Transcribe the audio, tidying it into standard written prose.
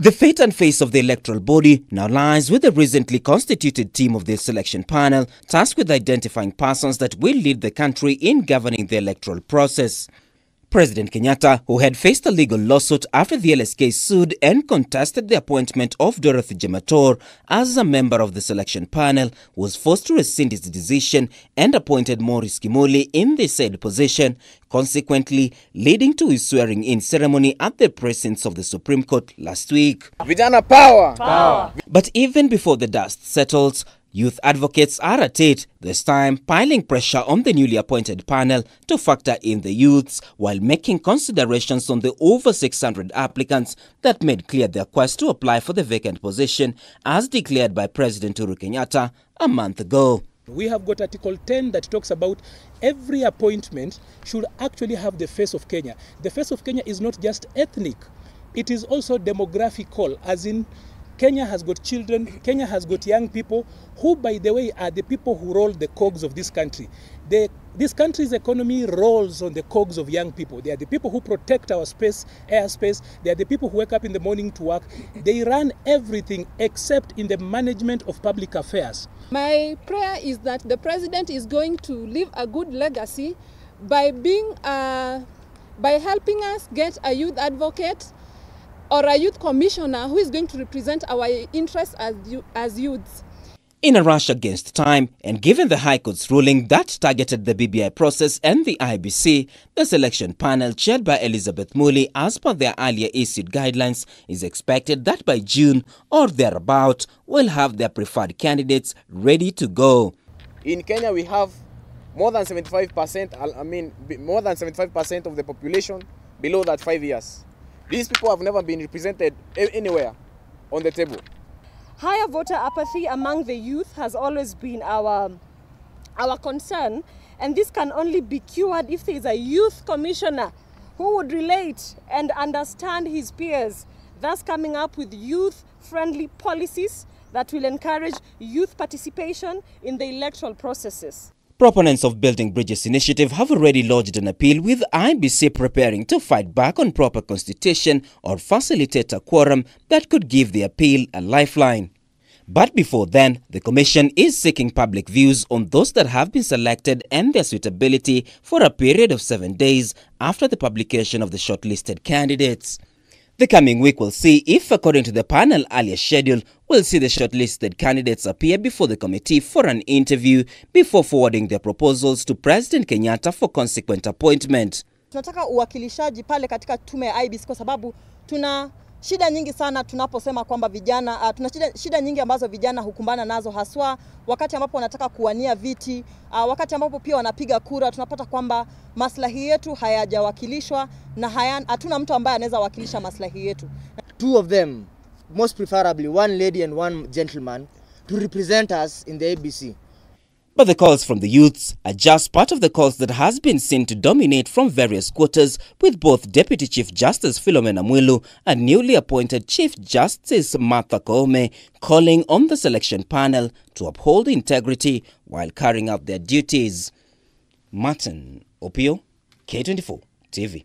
The fate and face of the electoral body now lies with the recently constituted team of the selection panel, tasked with identifying persons that will lead the country in governing the electoral process. President Kenyatta, who had faced a legal lawsuit after the LSK sued and contested the appointment of Dorothy Jemator as a member of the selection panel, was forced to rescind his decision and appointed Maurice Kimoli in the said position, consequently leading to his swearing-in ceremony at the precincts of the Supreme Court last week. Vijana power! Power! But even before the dust settles, youth advocates are at it, this time piling pressure on the newly appointed panel to factor in the youths while making considerations on the over 600 applicants that made clear their quest to apply for the vacant position as declared by President Uhuru Kenyatta a month ago. We have got Article 10 that talks about every appointment should actually have the face of Kenya. The face of Kenya is not just ethnic, it is also demographical, as in Kenya has got children, Kenya has got young people who, by the way, are the people who roll the cogs of this country. This country's economy rolls on the cogs of young people. They are the people who protect our space, airspace. They are the people who wake up in the morning to work. They run everything except in the management of public affairs. My prayer is that the president is going to leave a good legacy by helping us get a youth advocate or a youth commissioner who is going to represent our interests as youths. In a rush against time, and given the High Court's ruling that targeted the BBI process and the IEBC, the selection panel chaired by Elizabeth Muli as per their earlier issued guidelines is expected that by June or thereabout will have their preferred candidates ready to go. In Kenya we have more than 75% of the population below that 5 years. These people have never been represented anywhere on the table. Higher voter apathy among the youth has always been our concern, and this can only be cured if there is a youth commissioner who would relate and understand his peers, thus coming up with youth-friendly policies that will encourage youth participation in the electoral processes. Proponents of Building Bridges initiative have already lodged an appeal, with IEBC preparing to fight back on proper constitution or facilitate a quorum that could give the appeal a lifeline. But before then, the Commission is seeking public views on those that have been selected and their suitability for a period of 7 days after the publication of the shortlisted candidates. The coming week will see if, according to the panel earlier schedule, we'll see the shortlisted candidates appear before the committee for an interview before forwarding their proposals to President Kenyatta for consequent appointment. Tunataka uwakilishaji pale katika tume ya IEBC kwa sababu tuna shida nyingi sana tunaposema kwamba vijana, tuna shida nyingi ambazo vijana hukumbana nazo, haswa wakati ambapo wanataka kuwania viti, wakati ambapo pia wanapiga kura. Tunapata kwamba maslahi yetu hayajawakilishwa na hatuna mtu ambaye anaweza wakilisha maslahi yetu. Two of them, most preferably one lady and one gentleman, to represent us in the IEBC. But the calls from the youths are just part of the calls that has been seen to dominate from various quarters, with both Deputy Chief Justice Philomena Mwilu and newly appointed Chief Justice Martha Koome calling on the selection panel to uphold integrity while carrying out their duties. Martin Opio, K24 TV.